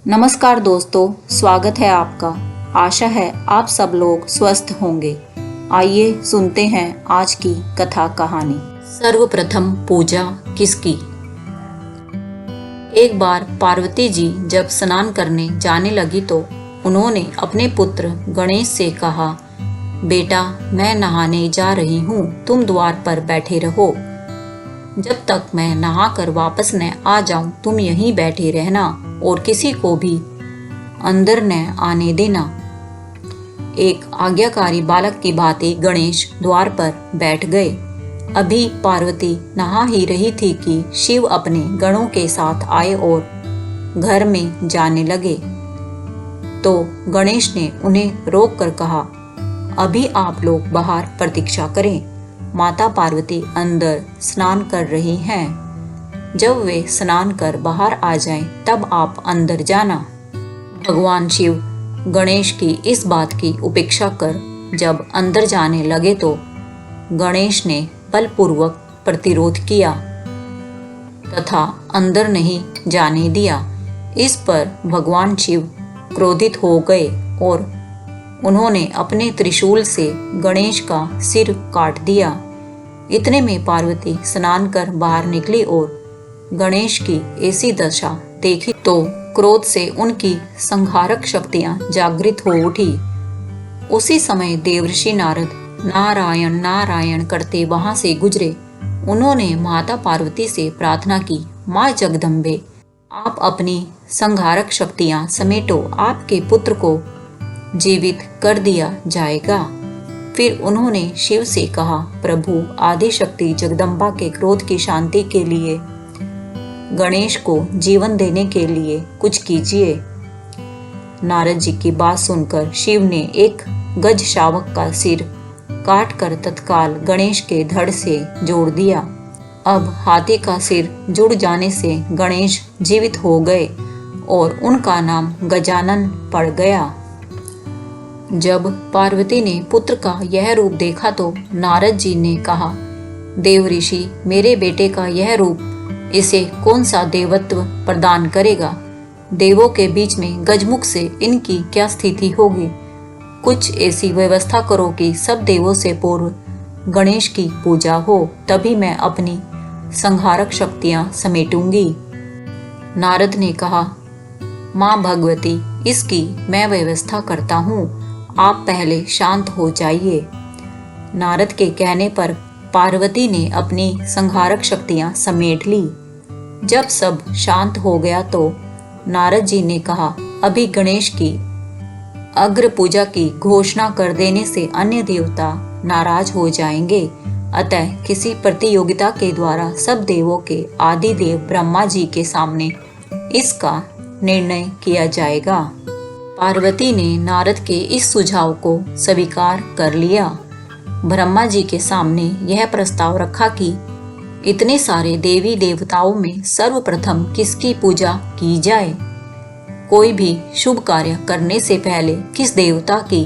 नमस्कार दोस्तों, स्वागत है आपका। आशा है आप सब लोग स्वस्थ होंगे। आइए सुनते हैं आज की कथा कहानी। सर्वप्रथम पूजा किसकी। एक बार पार्वती जी जब स्नान करने जाने लगी तो उन्होंने अपने पुत्र गणेश से कहा, बेटा मैं नहाने जा रही हूँ, तुम द्वार पर बैठे रहो। जब तक मैं नहाकर वापस न आ जाऊं तुम यहीं बैठे रहना और किसी को भी अंदर न आने देना। एक आज्ञाकारी बालक की भांति गणेश द्वार पर बैठ गए। अभी पार्वती नहा ही रही थी कि शिव अपने गणों के साथ आए और घर में जाने लगे। तो गणेश ने उन्हें रोक कर कहा, अभी आप लोग बाहर प्रतीक्षा करें, माता पार्वती अंदर स्नान कर रही हैं। जब वे स्नान कर बाहर आ जाएं, तब आप अंदर जाना। भगवान शिव गणेश की इस बात की उपेक्षा कर जब अंदर जाने लगे तो गणेश ने बलपूर्वक प्रतिरोध किया तथा अंदर नहीं जाने दिया। इस पर भगवान शिव क्रोधित हो गए और उन्होंने अपने त्रिशूल से गणेश का सिर काट दिया। इतने में पार्वती स्नान कर बाहर निकली और गणेश की ऐसी दशा देखी तो क्रोध से उनकी संहारक शक्तियां जागृत हो उठी। उसी समय देवर्षि नारद नारायण नारायण करते वहां से गुजरे। उन्होंने माता पार्वती से प्रार्थना की, माँ जगदम्बे, आप अपनी संहारक शक्तियां समेटो, आपके पुत्र को जीवित कर दिया जाएगा। फिर उन्होंने शिव से कहा, प्रभु आदि शक्ति जगदम्बा के क्रोध की शांति के लिए गणेश को जीवन देने के लिए कुछ कीजिए। नारद जी की बात सुनकर शिव ने एक गज शावक का सिर काट कर तत्काल गणेश के धड़ से जोड़ दिया। अब हाथी का सिर जुड़ जाने से गणेश जीवित हो गए और उनका नाम गजानन पड़ गया। जब पार्वती ने पुत्र का यह रूप देखा तो नारद जी ने कहा, देव ऋषि, मेरे बेटे का यह रूप इसे कौन सा देवत्व प्रदान करेगा। देवों के बीच में गजमुख से इनकी क्या स्थिति होगी। कुछ ऐसी व्यवस्था करो कि सब देवों से पूर्व गणेश की पूजा हो, तभी मैं अपनी संहारक शक्तियां समेटूंगी। नारद ने कहा, माँ भगवती, इसकी मैं व्यवस्था करता हूँ, आप पहले शांत हो जाइए। नारद के कहने पर पार्वती ने अपनी संहारक शक्तियां समेट ली। जब सब शांत हो गया तो नारद जी ने कहा, अभी गणेश की अग्र पूजा की घोषणा कर देने से अन्य देवता नाराज हो जाएंगे। अतः किसी प्रतियोगिता के द्वारा सब देवों के आदि देव ब्रह्मा जी के सामने इसका निर्णय किया जाएगा। पार्वती ने नारद के इस सुझाव को स्वीकार कर लिया। ब्रह्मा जी के सामने यह प्रस्ताव रखा कि इतने सारे देवी देवताओं में सर्वप्रथम किसकी पूजा की जाए। कोई भी शुभ कार्य करने से पहले किस देवता की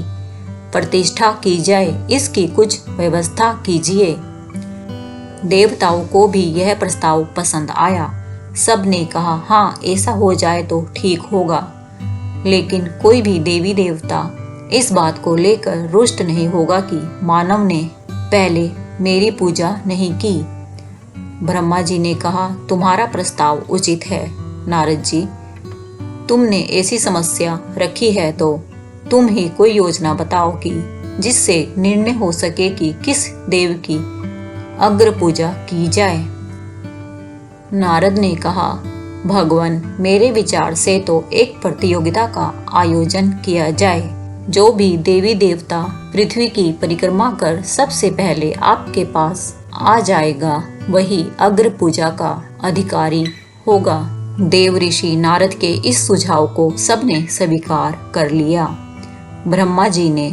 प्रतिष्ठा की जाए, इसकी कुछ व्यवस्था कीजिए। देवताओं को भी यह प्रस्ताव पसंद आया। सब ने कहा, हाँ ऐसा हो जाए तो ठीक होगा। लेकिन कोई भी देवी देवता इस बात को लेकर रुष्ट नहीं होगा कि मानव ने पहले मेरी पूजा नहीं की। ब्रह्मा जी ने कहा, तुम्हारा प्रस्ताव उचित है नारद जी। तुमने ऐसी समस्या रखी है तो तुम ही कोई योजना बताओ कि जिससे निर्णय हो सके कि किस देव की अग्र पूजा की जाए। नारद ने कहा, भगवान, मेरे विचार से तो एक प्रतियोगिता का आयोजन किया जाए। जो भी देवी देवता पृथ्वी की परिक्रमा कर सबसे पहले आपके पास आ जाएगा वही अग्र पूजा का अधिकारी होगा। देव ऋषि नारद के इस सुझाव को सबने स्वीकार कर लिया। ब्रह्मा जी ने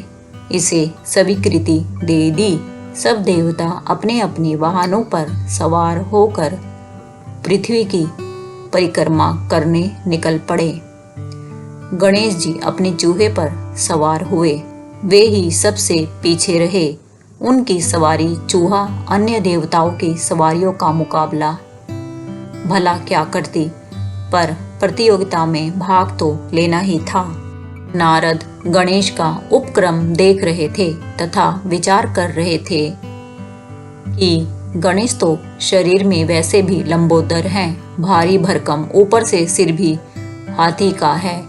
इसे स्वीकृति दे दी। सब देवता अपने अपने वाहनों पर सवार होकर पृथ्वी की परिक्रमा करने निकल पड़े। गणेश जी अपने चूहे पर सवार हुए। वे ही सबसे पीछे रहे। उनकी सवारी चूहा अन्य देवताओं की सवारियों का मुकाबला भला क्या करती। पर प्रतियोगिता में भाग तो लेना ही था। नारद गणेश का उपक्रम देख रहे थे तथा विचार कर रहे थे कि गणेश तो शरीर में वैसे भी लंबोदर हैं, भारी भरकम, ऊपर से सिर भी हाथी का है।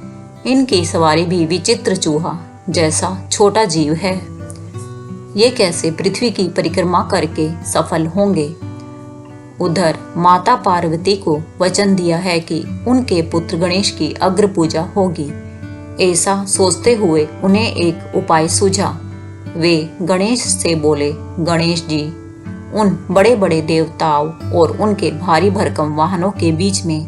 इनकी सवारी भी विचित्र चूहा जैसा छोटा जीव है। ये कैसे पृथ्वी की परिक्रमा करके सफल होंगे। उधर माता पार्वती को वचन दिया है कि उनके पुत्र गणेश की अग्र पूजा होगी। ऐसा सोचते हुए उन्हें एक उपाय सूझा। वे गणेश से बोले, गणेश जी, उन बड़े बड़े देवताओं और उनके भारी भरकम वाहनों के बीच में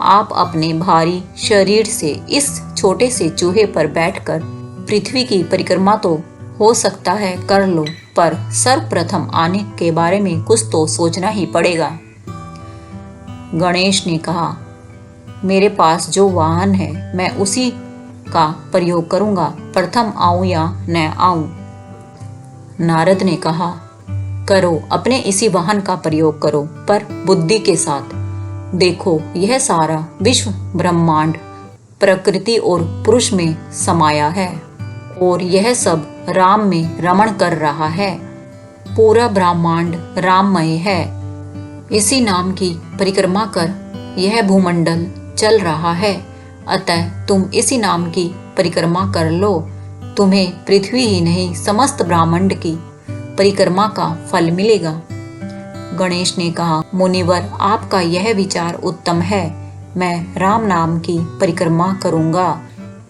आप अपने भारी शरीर से इस छोटे से चूहे पर बैठकर पृथ्वी की परिक्रमा तो हो सकता है कर लो, पर सर्वप्रथम आने के बारे में कुछ तो सोचना ही पड़ेगा। गणेश ने कहा, मेरे पास जो वाहन है मैं उसी का प्रयोग करूंगा, प्रथम आऊं या न आऊं। नारद ने कहा, करो, अपने इसी वाहन का प्रयोग करो, पर बुद्धि के साथ। देखो, यह सारा विश्व ब्रह्मांड प्रकृति और पुरुष में समाया है और यह सब राम में रमण कर रहा है। पूरा ब्रह्मांड राममय है। इसी नाम की परिक्रमा कर यह भूमंडल चल रहा है। अतः तुम इसी नाम की परिक्रमा कर लो। तुम्हें पृथ्वी ही नहीं समस्त ब्रह्मांड की परिक्रमा का फल मिलेगा। गणेश ने कहा, मुनिवर, आपका यह विचार उत्तम है। मैं राम नाम की परिक्रमा करूंगा।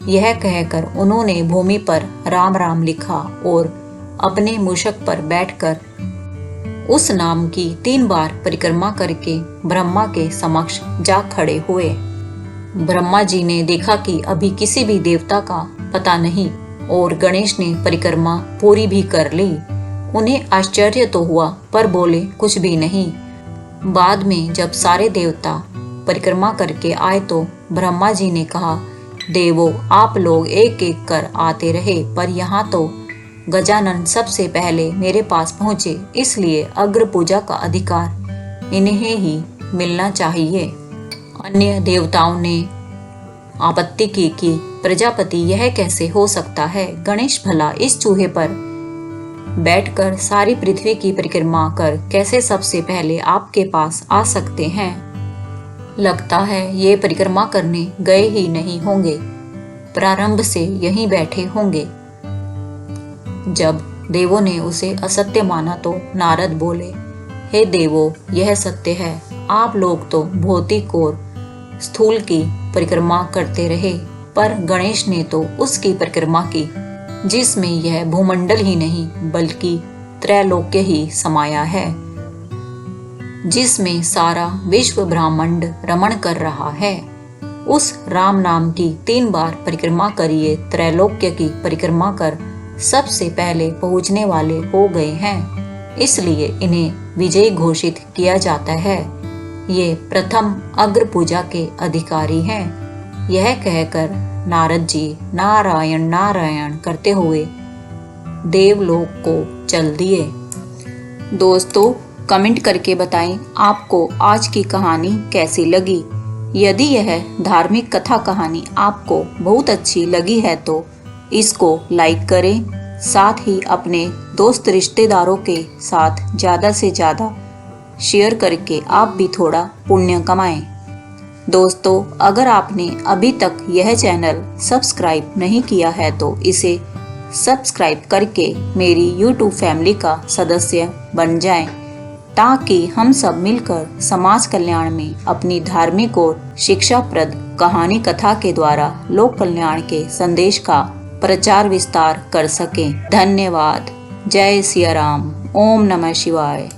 यह कहकर उन्होंने भूमि पर राम राम लिखा और अपने मूषक पर बैठकर उस नाम की 3 बार परिक्रमा करके ब्रह्मा के समक्ष जा खड़े हुए। ब्रह्मा जी ने देखा कि अभी किसी भी देवता का पता नहीं और गणेश ने परिक्रमा पूरी भी कर ली। उन्हें आश्चर्य तो हुआ, पर बोले कुछ भी नहीं। बाद में जब सारे देवता परिक्रमा करके आए तो ब्रह्मा जी ने कहा, देवो, आप लोग एक एक कर आते रहे, पर यहाँ तो गजानन सबसे पहले मेरे पास पहुँचे, इसलिए अग्र पूजा का अधिकार इन्हें ही मिलना चाहिए। अन्य देवताओं ने आपत्ति की कि प्रजापति, यह कैसे हो सकता है। गणेश भला इस चूहे पर बैठकर सारी पृथ्वी की परिक्रमा कर कैसे सबसे पहले आपके पास आ सकते हैं। लगता है ये परिक्रमा करने गए ही नहीं होंगे, प्रारंभ से यहीं बैठे होंगे। जब देवों ने उसे असत्य माना तो नारद बोले, हे देवो, यह सत्य है। आप लोग तो भौतिक और स्थूल की परिक्रमा करते रहे, पर गणेश ने तो उसकी परिक्रमा की जिसमें यह भूमंडल ही नहीं बल्कि त्रैलोक्य ही समाया है, जिसमें सारा विश्व ब्रह्मांड रमण कर रहा है। उस राम नाम की 3 बार परिक्रमा करिए, त्रैलोक्य की परिक्रमा कर सबसे पहले पहुंचने वाले हो गए हैं, इसलिए इन्हें विजयी घोषित किया जाता है। ये प्रथम अग्र पूजा के अधिकारी हैं। यह कहकर नारद जी नारायण नारायण करते हुए देवलोक को चल दिए। दोस्तों, कमेंट करके बताएं आपको आज की कहानी कैसी लगी। यदि यह धार्मिक कथा कहानी आपको बहुत अच्छी लगी है तो इसको लाइक करें, साथ ही अपने दोस्त रिश्तेदारों के साथ ज़्यादा से ज़्यादा शेयर करके आप भी थोड़ा पुण्य कमाएं। दोस्तों, अगर आपने अभी तक यह चैनल सब्सक्राइब नहीं किया है तो इसे सब्सक्राइब करके मेरी YouTube फैमिली का सदस्य बन जाएं, ताकि हम सब मिलकर समाज कल्याण में अपनी धार्मिक और शिक्षाप्रद कहानी कथा के द्वारा लोक कल्याण के संदेश का प्रचार विस्तार कर सकें। धन्यवाद। जय सिया राम। ओम नमः शिवाय।